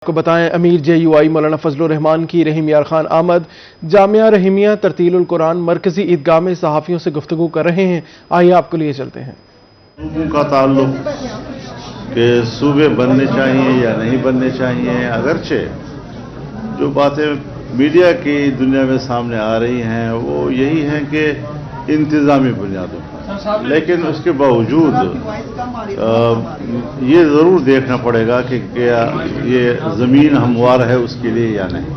کو بتائیں امیر JUI مولانا فضل الرحمان کی رحیم یار خان آمد جامعہ رحیمیہ ترتیل القرآن مرکزی عیدگاہ میں صحافیوں سے گفتگو کر رہے ہیں. آئیے آپ کو لیے چلتے ہیں. صوبوں کا تعلق کہ صوبے بننے چاہیے یا نہیں بننے چاہیے، اگرچہ جو باتیں میڈیا کی دنیا میں سامنے آ رہی ہیں وہ یہی ہیں کہ انتظامی بنیادوں پر، لیکن اس کے باوجود یہ ضرور دیکھنا پڑے گا کہ کیا یہ زمین ہموار ہے اس کے لیے یا نہیں.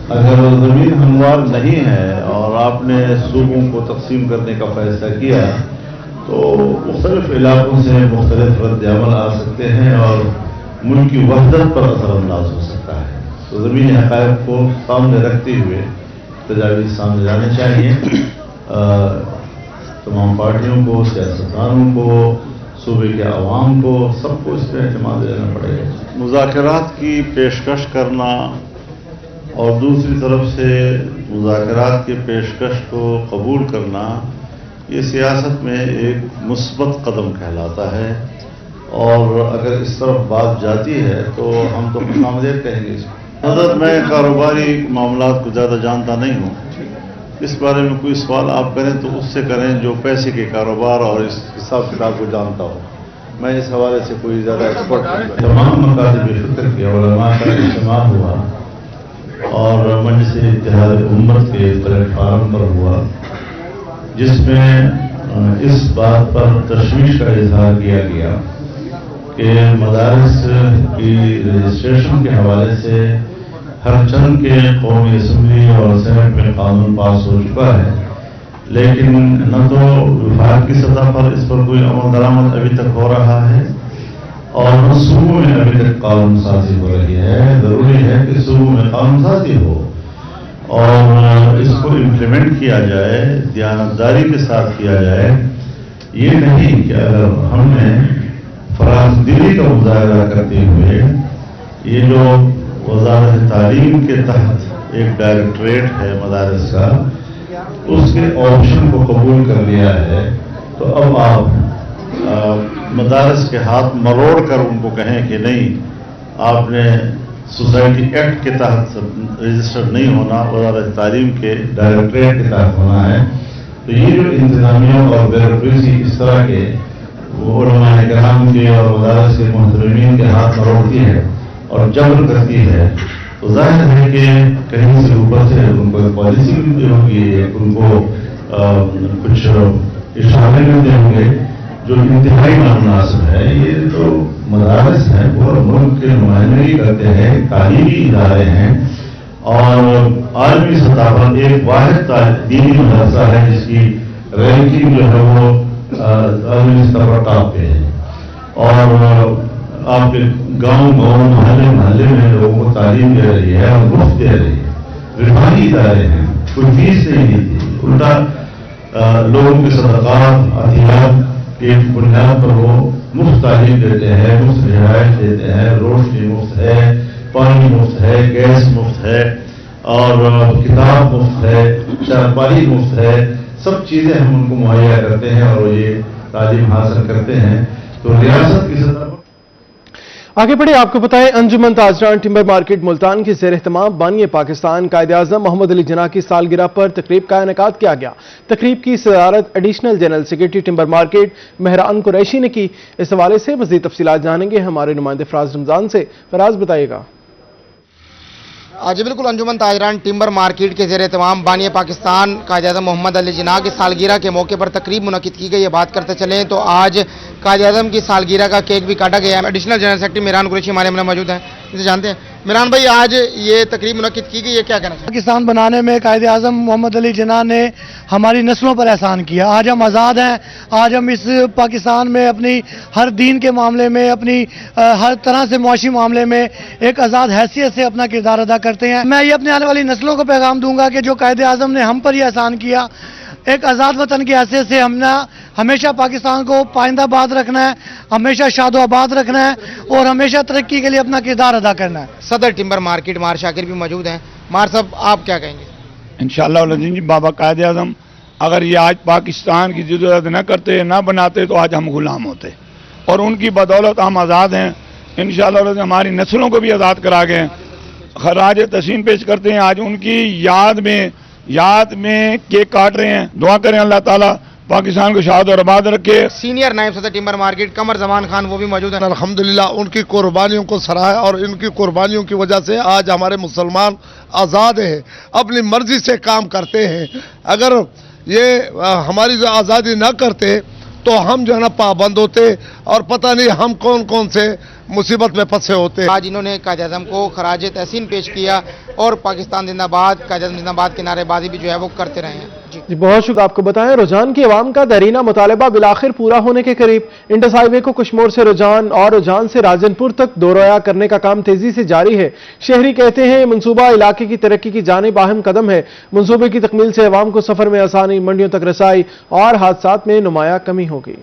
اگر زمین ہموار نہیں ہے اور آپ نے صوبوں کو تقسیم کرنے کا فیصلہ کیا تو مختلف علاقوں سے مختلف رد عمل آ سکتے ہیں اور ملک کی وحدت پر اثر انداز ہو سکتا ہے. تو زمینی حقائق کو سامنے رکھتے ہوئے تجاویز سامنے جانے چاہیے. تمام پارٹیوں کو، سیاستدانوں کو، صوبے کے عوام کو، سب کو اس پہ اعتماد دینا پڑے گا. مذاکرات کی پیشکش کرنا اور دوسری طرف سے مذاکرات کی پیشکش کو قبول کرنا یہ سیاست میں ایک مثبت قدم کہلاتا ہے، اور اگر اس طرف بات جاتی ہے تو ہم تو خوش آمدید کہیں گے. حضرت میں کاروباری معاملات کو زیادہ جانتا نہیں ہوں، اس بارے میں کوئی سوال آپ کریں تو اس سے کریں جو پیسے کے کاروبار اور اس حساب کتاب کو جانتا ہو. میں اس حوالے سے کوئی زیادہ ایکسپرٹ نہیں. تمام مکاتب فکر کے علماء کا اجتماع ہوا اور مجلس اتحاد امت کے پلیٹ فارم پر ہوا، جس میں اس بات پر تشویش کا اظہار کیا گیا کہ مدارس کی رجسٹریشن کے حوالے سے ہر چند کے قومی اسمبلی اور سینٹ میں قانون پاس ہو چکا ہے، لیکن نہ تو وفاق کی سطح پر اس پر کوئی عمل درآمد ابھی تک ہو رہا ہے اور نہ صوبوں میں ابھی تک قانون سازی ہو رہی ہے. ضروری ہے کہ صوبوں میں قانون سازی ہو اور اس کو امپلیمنٹ کیا جائے، دیانتداری کے ساتھ کیا جائے. یہ نہیں کہ اگر ہم نے فراخ دلی کا مظاہرہ کرتے ہوئے یہ جو وزارت تعلیم کے تحت ایک ڈائریکٹریٹ ہے مدارس کا، اس کے آپشن کو قبول کر لیا ہے، تو اب آپ مدارس کے ہاتھ مروڑ کر ان کو کہیں کہ نہیں، آپ نے سوسائٹی ایکٹ کے تحت رجسٹر نہیں ہونا، وزارت تعلیم کے ڈائریکٹریٹ کے تحت ہونا ہے. تو یہ جو انتظامیہ اور بیوروکریسی اس طرح کے علماء کرام کے اور وزارت کے محترمین کے ہاتھ مروڑتی ہے اور جبر کرتی ہے، تو ظاہر ہے کہ کہیں سے اوپر سے ان کو پالیسی ملتی ہوگی، ان کو کچھ اشارے ملتے ہوں گے جو انتہائی نامناسب ہے. یہ تو مدارس ہیں، پورے ملک کے نمائندگی کرتے ہیں، تعلیمی ادارے ہیں اور عالمی سطح پر ایک واحد دینی مدرسہ ہے جس کی رینکنگ جو ہے وہ عالمی سطح پر ٹاپ پہ ہے. اور آپ کے گاؤں محلے میں لوگوں کو تعلیم دے رہی ہے اور مفت دے رہی ہے. رفاہی ادارے ہیں، کوئی فیس نہیں دیتی، الٹا لوگوں کے صدقات عطیات کی بنیاد پر وہ مفت تعلیم دیتے ہیں، مفت رہائش دیتے ہیں، روشنی مفت ہے، پانی مفت ہے، گیس مفت ہے اور کتاب مفت ہے، چارپائی مفت ہے. سب چیزیں ہم ان کو مہیا کرتے ہیں اور یہ تعلیم حاصل کرتے ہیں. تو ریاست کی سطح پر آگے بڑھے آپ کو بتائیں انجمن تاجران ٹمبر مارکیٹ ملتان کے زیر اہتمام بانی پاکستان قائد اعظم محمد علی جناح کی سالگرہ پر تقریب کا انعقاد کیا گیا. تقریب کی صدارت additional general secretary timber market Mehran Qureshi نے کی. اس حوالے سے مزید تفصیلات جانیں گے ہمارے نمائندے فراز رمضان سے. فراز بتائیے گا. جی بالکل، انجمن تاجران ٹمبر مارکیٹ کے زیر اہتمام بانی پاکستان قائد اعظم محمد علی جناح کی سالگرہ کے موقع پر تقریب منعقد کی گئی ہے. بات کرتے چلیں تو آج قائد اعظم کی سالگرہ کا کیک بھی کاٹا گیا ہے. Additional general secretary Mehran Qureshi ہمارے میں موجود ہیں، جسے جانتے ہیں. مہران بھائی، آج یہ تقریب منعقد کی گئی ہے، کیا کہنا چاہتے ہیں؟ پاکستان بنانے میں قائد اعظم محمد علی جناح نے ہماری نسلوں پر احسان کیا. آج ہم آزاد ہیں، آج ہم اس پاکستان میں اپنی ہر دین کے معاملے میں، اپنی ہر طرح سے معاشی معاملے میں ایک آزاد حیثیت سے اپنا کردار ادا کرتے ہیں. میں یہ اپنے آنے والی نسلوں کو پیغام دوں گا کہ جو قائد اعظم نے ہم پر یہ احسان کیا، ایک آزاد وطن کی حیثیت سے ہم نے ہمیشہ پاکستان کو پائندہ آباد رکھنا ہے، ہمیشہ شاد و آباد رکھنا ہے اور ہمیشہ ترقی کے لیے اپنا کردار ادا کرنا ہے. صدر ٹمبر مارکیٹ مار شاکر بھی موجود ہیں. مار صاحب، آپ کیا کہیں گے؟ انشاءاللہ العزیز جی، بابا قائد اعظم اگر یہ آج پاکستان کی جدوجہد نہ کرتے، نہ بناتے تو آج ہم غلام ہوتے، اور ان کی بدولت ہم آزاد ہیں. इंशाअल्लाह हमारी नस्लों को भी आज़ाद करा गए। खराज तहसीन पेश करते हैं। आज उनकी याद में केक काट रहे हैं। दुआ करें अल्लाह ताला पाकिस्तान को शाद और आबाद रखे। सीनियर नायब सदर टिम्बर मार्केट कमर जमान खान वो भी मौजूद हैं। अल्हम्दुलिल्लाह उनकी कुर्बानियों को सराहा और इनकी कुर्बानियों की वजह से आज हमारे मुसलमान आज़ाद हैं, अपनी मर्जी से काम करते हैं। अगर ये हमारी आज़ादी ना करते तो हम जो है ना पाबंद होते और पता नहीं हम कौन कौन से मुसीबत में फंसे होते। आज इन्होंने कायदे आज़म को खराज तहसीन पेश किया और पाकिस्तान जिंदाबाद, कायदे आज़म जिंदाबाद की नारेबाजी भी जो है वो करते रहे हैं। जी बहुत शुक्रिया। आपको बताएं रुझान की अवाम का दरीना मुतालबा बिलाखिर पूरा होने के करीब। इंडस हाईवे को कश्मोर से रुझान और रुझान से राजनपुर तक दोरया करने का काम तेजी से जारी है। शहरी कहते हैं मनसूबा इलाके की तरक्की की जानिब अहम कदम है। मनसूबे की तकमील से अवाम को सफर में आसानी, मंडियों तक रसाई और हादसात में नुमाया कमी होगी।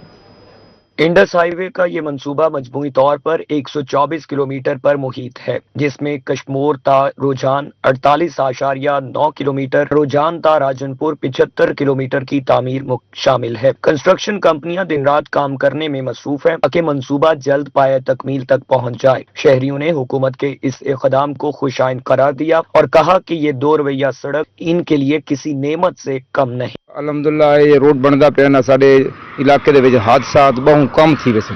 इंडस हाईवे का ये मंसूबा मजमूई तौर पर 124 किलोमीटर पर मुहित है, जिसमें कश्मोर ता रुझान 48.9 किलोमीटर, रुझान ता राजनपुर 75 किलोमीटर की तामीर शामिल है। कंस्ट्रक्शन कंपनियां दिन रात काम करने में मसरूफ है ताकि मंसूबा जल्द पाए तकमील तक पहुंच जाए। शहरियों ने हुकूमत के इस इक़दाम को खुशाइन करार दिया और कहा कि ये 2 रवैया सड़क इनके लिए किसी नेमत से कम नहीं। अलहमदुलिल्लाह ये रोड बनता पे ना साडे इलाके दे विच हादसात बहुत कम थी वैसे।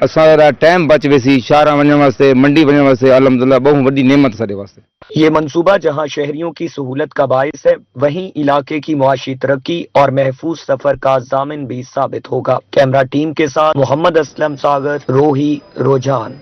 असां टाइम बच वैसी शहर वञण वास्ते, मंडी वञण वास्ते अलहमदुलिल्लाह बहुत वड्डी नेमत साडे वास्ते। ये मंसूबा जहां शहरियों की सहूलत का बाइस है, वहीं इलाके की मुआशी तरक्की और महफूज सफर का जामिन भी साबित होगा। कैमरा टीम के साथ मोहम्मद असलम सागर, रोही, रुझान।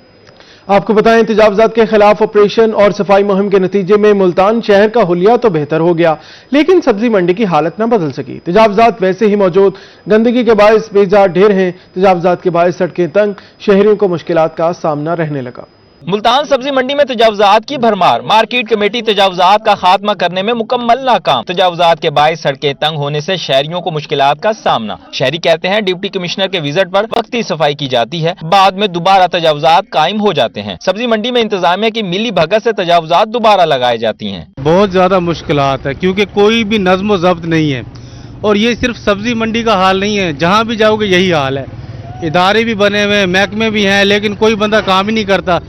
आपको बताएं तजावुजात के खिलाफ ऑपरेशन और सफाई मुहिम के नतीजे में मुल्तान शहर का हुलिया तो बेहतर हो गया, लेकिन सब्जी मंडी की हालत न बदल सकी। तजावुजात वैसे ही मौजूद, गंदगी के बायस बेजा ढेर हैं। तजावुजात के बायस सड़कें तंग, शहरियों को मुश्किलात का सामना रहने लगा। मुल्तान सब्जी मंडी में तजावुजात की भरमार। मार्केट कमेटी तजावुजात का खात्मा करने में मुकम्मल नाकाम। तजावुजात के बायस सड़कें तंग होने से शहरियों को मुश्किलात का सामना। शहरी कहते हैं डिप्टी कमिश्नर के विजिट पर वक्ती सफाई की जाती है, बाद में दोबारा तजावुजात कायम हो जाते हैं। सब्जी मंडी में इंतजामिया की मिली भगत से तजावुजात दोबारा लगाई जाती हैं। बहुत ज्यादा मुश्किलात है क्योंकि कोई भी नज्म ज़ब्त नहीं है। और ये सिर्फ सब्जी मंडी का हाल नहीं है, जहाँ भी जाओगे यही हाल है। इदारे भी बने हुए, महकमे भी हैं, लेकिन कोई बंदा काम ही नहीं करता।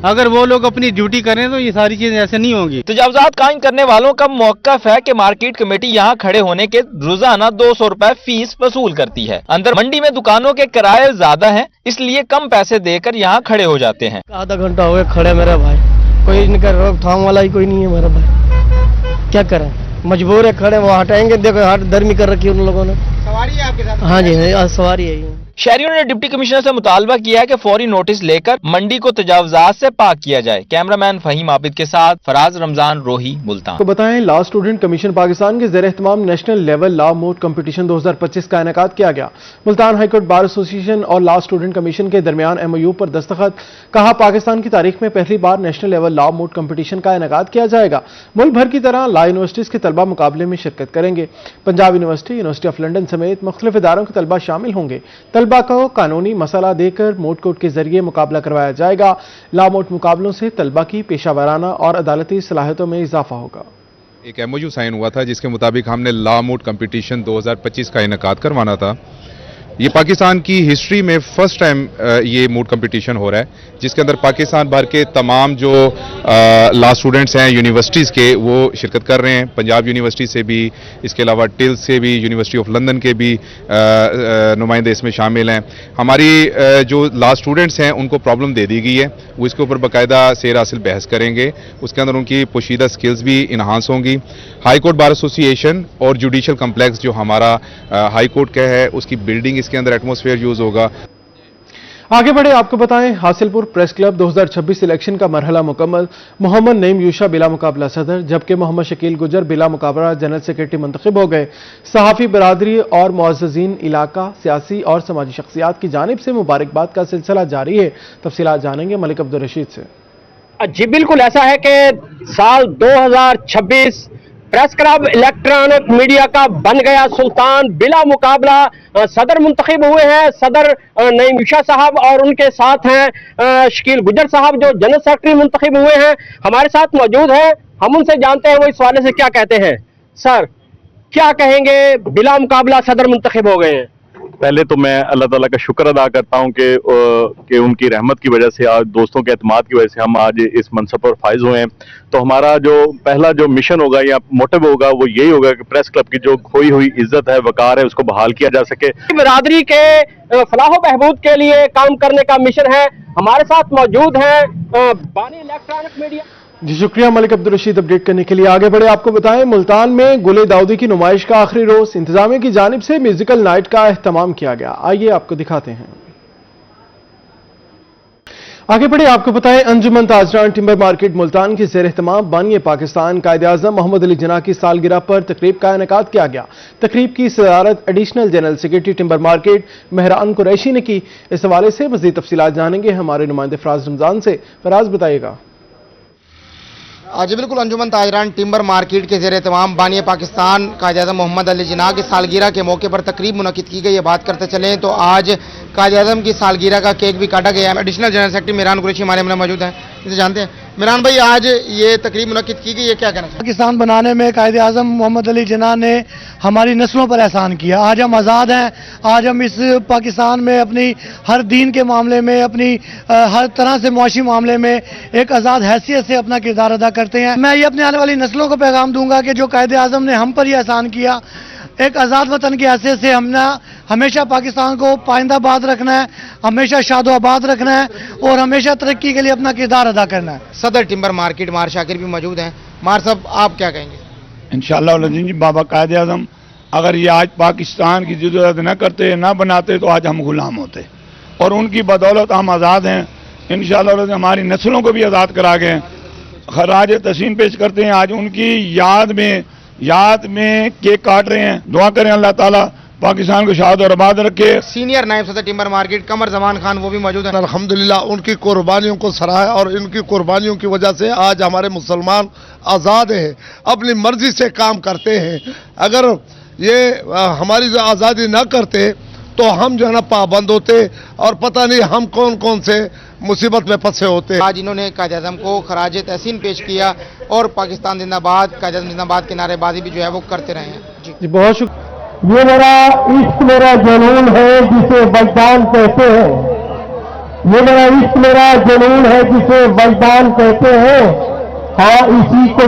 अगर वो लोग अपनी ड्यूटी करें तो ये सारी चीजें ऐसे नहीं होंगी। तजावुजात कायम करने वालों का मौक़िफ़ है कि मार्केट कमेटी यहाँ खड़े होने के रोजाना 200 रुपए फीस वसूल करती है। अंदर मंडी में दुकानों के किराए ज्यादा हैं, इसलिए कम पैसे देकर यहाँ खड़े हो जाते हैं। आधा घंटा हो गया खड़े मेरे भाई, कोई इनका रोकथाम वाला ही कोई नहीं है मेरा भाई। क्या करें, मजबूर है खड़े, वो हटाएंगे। देखो हट दर्मी कर रखी है उन लोगों ने। सवारी है आपके साथ? हाँ जी सवारी है। शहरियों ने डिप्टी कमिश्नर से मुतालबा किया है कि फौरी नोटिस लेकर मंडी को तजावुजात से पाक किया जाए। कैमरामैन फहीम आबिद के साथ फराज रमजान, रोही, मुल्तान। आपको बताएं लॉ स्टूडेंट कमीशन पाकिस्तान के ज़ेर एहतमाम national level law moot competition 2025 का इनेकाद किया गया। मुल्तान हाईकोर्ट बार एसोसिएशन और लॉ स्टूडेंट कमीशन के दरमियान MOU पर दस्तखत। कहा पाकिस्तान की तारीख में पहली बार national level law moot competition का इनेकाद किया जाएगा। मुल्क भर की तरह लॉ यूनिवर्सिटीज के तलबा मुकाबले में शिरकत करेंगे। Punjab university, university of London समेत मुख्तलिफ इदारों के तलबा शामिल होंगे। तलबा को कानूनी मसला देकर मोड कोर्ट के जरिए मुकाबला करवाया जाएगा। लॉ मोड मुकाबलों से तलबा की पेशावराना और अदालती सलाहियतों में इजाफा होगा। एक MOU साइन हुआ था जिसके मुताबिक हमने लॉ मोड कंपटीशन 2025 का इनेकाद करवाना था। ये पाकिस्तान की हिस्ट्री में फर्स्ट टाइम ये मोड कंपटीशन हो रहा है, जिसके अंदर पाकिस्तान भर के तमाम जो लॉ स्टूडेंट्स हैं यूनिवर्सिटीज़ के वो शिरकत कर रहे हैं। पंजाब यूनिवर्सिटी से भी, इसके अलावा टिल से भी, यूनिवर्सिटी ऑफ लंदन के भी नुमाइंदे इसमें शामिल हैं। हमारी जो लॉ स्टूडेंट्स हैं उनको प्रॉब्लम दे दी गई है, वो इसके ऊपर बाकायदा सेर हासिल बहस करेंगे। उसके अंदर उनकी पोशीदा स्किल्स भी इन्हांस होंगी। हाई कोर्ट बार एसोसिएशन और जुडिशल कम्प्लेक्स जो हमारा हाई कोर्ट का है, उसकी बिल्डिंग, इसके अंदर एटमॉस्फेयर यूज होगा। आगे बढ़े आपको बताएं हासिलपुर प्रेस क्लब 2026 इलेक्शन का मरहला मुकम्मल। मोहम्मद नईम यूशा बिला मुकाबला सदर, जबकि मोहम्मद शकील गुजर बिला मुकाबला जनरल सेक्रेटरी मुंतखब हो गए। सहाफ़ी बरादरी और मुअज़्ज़िज़ीन इलाका, सियासी और समाजी शख्सियात की जानिब से मुबारकबाद का सिलसिला जारी है। तफसीलात जानेंगे मलिक अब्दुल रशीद से। जी बिल्कुल ऐसा है कि साल 2026 प्रेस क्लब इलेक्ट्रॉनिक मीडिया का बन गया सुल्तान। बिला मुकाबला सदर मुंतखब हुए हैं सदर नईम यूशा साहब, और उनके साथ हैं शकील गुजर साहब जो जनरल सेक्रेटरी मुंतखब हुए हैं। हमारे साथ मौजूद हैं, हम उनसे जानते हैं वो इस वाले से क्या कहते हैं। सर क्या कहेंगे, बिला मुकाबला सदर मुंतखब हो गए हैं? पहले तो मैं अल्लाह ताला का शुक्र अदा करता हूं कि उनकी रहमत की वजह से, आज दोस्तों के एतमाद की वजह से हम आज इस मनसब पर फाइज हुए हैं। तो हमारा जो पहला जो मिशन होगा या मोटिव होगा वो यही होगा कि प्रेस क्लब की जो खोई हुई इज्जत है, वकार है, उसको बहाल किया जा सके। बिरादरी के फलाह बहबूद के लिए काम करने का मिशन है। हमारे साथ मौजूद हैं बानी इलेक्ट्रॉनिक मीडिया। जी शुक्रिया मलिक अब्दुल रशीद अपडेट करने के लिए। आगे बढ़े आपको बताएं, मुल्तान में गुले दाऊदी की नुमाइश का आखिरी रोज इंतजामिया की जानिब से म्यूजिकल नाइट का एहतमाम किया गया। आइए आपको दिखाते हैं। आगे बढ़े आपको बताएं, अंजुमन ताजरान टिम्बर मार्केट मुल्तान की ज़ेर एहतमाम बानी पाकिस्तान कायद-ए-आज़म मोहम्मद अली जिन्ना की सालगिरह पर तकरीब का इनेकाद किया गया। तकरीब की सदारत additional general secretary timber market Mehran Qureshi ने की। इस हवाले से मज़ीद तफसीलात जानेंगे हमारे नुमाइंदे फराज रमजान से। फराज बताइएगा। आज बिल्कुल अंजुमन ताजरान टिम्बर मार्केट के ज़ेर तमाम बानी पाकिस्तान कायद-ए-आज़म मोहम्मद अली जिन्ना की सालगिरह के मौके पर तकरीब मुनक़िद की गई है। बात करते चलें तो आज कायद-ए-आज़म की सालगिरह का केक भी काटा गया है। Additional general secretary Mehran Qureshi हमारे में मौजूद हैं, इसे जानते हैं। मेहरान भाई, आज ये तकरीब मुनक़िद की गई है, क्या कहना चाहिए? पाकिस्तान बनाने में कायद-ए-आज़म मोहम्मद अली जिन्ना ने हमारी नस्लों पर एहसान किया। आज हम आज़ाद हैं। आज हम इस पाकिस्तान में अपनी हर दीन के मामले में, अपनी हर तरह से मुआशी मामले में एक आज़ाद हैसियत से अपना किरदार अदा करते हैं। मैं ये अपने आने वाली नस्लों को पैगाम दूंगा कि जो कायद-ए-आज़म ने हम पर ही एहसान किया, एक आज़ाद वतन की हैसियत से हमने हमेशा पाकिस्तान को पाइंदाबाद रखना है, हमेशा शादो आबाद रखना है और हमेशा तरक्की के लिए अपना किरदार अदा करना है। सदर टिम्बर मार्केट मार शाकिर भी मौजूद हैं। मार साहब, आप क्या कहेंगे? इंशाअल्लाह जी, बाबा कायद आज़म अगर ये आज पाकिस्तान की जरूरत न करते, न बनाते, तो आज हम गुलाम होते और उनकी बदौलत हम आज़ाद हैं। इंशाअल्लाह हमारी नस्लों को भी आज़ाद करा गए। खराज तहसीन पेश करते हैं। आज उनकी याद में केक काट रहे हैं। दुआ करें अल्लाह ताला पाकिस्तान को शाद और आबाद रखे। सीनियर नायब सदर टिम्बर मार्केट कमर जमान खान वो भी मौजूद हैं। अल्हम्दुलिल्लाह उनकी कुर्बानियों को सराहा और इनकी कुर्बानियों की वजह से आज हमारे मुसलमान आज़ाद हैं, अपनी मर्जी से काम करते हैं। अगर ये हमारी आज़ादी न करते तो हम जो है ना पाबंद होते और पता नहीं हम कौन कौन से मुसीबत में फंसे होते। आज इन्होंने कायद-ए-आज़म को खराज तहसीन पेश किया और पाकिस्तान जिंदाबाद, कायद-ए-आज़म जिंदाबाद के नारेबाजी भी जो है वो करते रहे हैं। जी बहुत शुक्रिया। ये मेरा इश्क मेरा जुनून है जिसे वजदान कहते हैं। ये मेरा इश्क मेरा जुनून है जिसे वजदान कहते हैं। हाँ, इसी को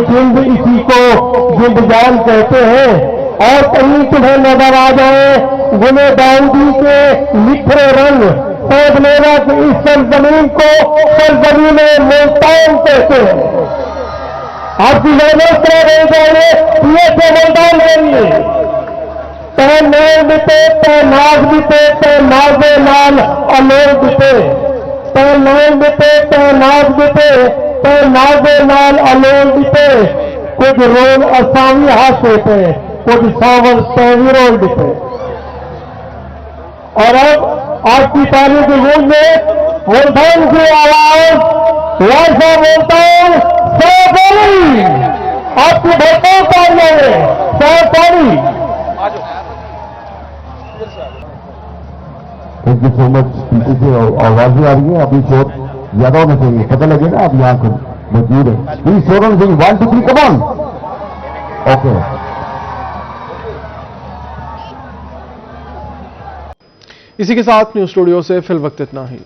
जिंदजान कहते हैं। और कहीं तुम्हें नजर आ जाए गुले दाऊदी के निखरे रंग, सैद मेरा की इस सरजमीन को सरजमीन मुल्तान कहते हैं। आपकी जरूरत रह जाए ये से मुल्तान करिए। तै नैन बिते, तै नाज बिते, तै नाज़े लाल अलोर बिते। तै नैन बिते, तै नाज बिते, तै नाज़े लाल अलोर बिते। कुछ रोल असावी हाथे पे, कुछ सावर तैवी रोल बिते। और अब आपकी ताली की गूंज में मुल्तान की आवाज वैसा मुल्तान सैफरी आपकी भरपूर तालियों में सैफरी। Thank you so much. पीछे से आवाजें आ रही है, अभी शोर ज्यादा होना चाहिए, पता लगे ना आप यहाँ पर मौजूद है। प्लीज शोर ऑन 1 2 3 कम ऑन। ओके, इसी के साथ न्यूज़ स्टूडियो से फिल वक्त इतना ही।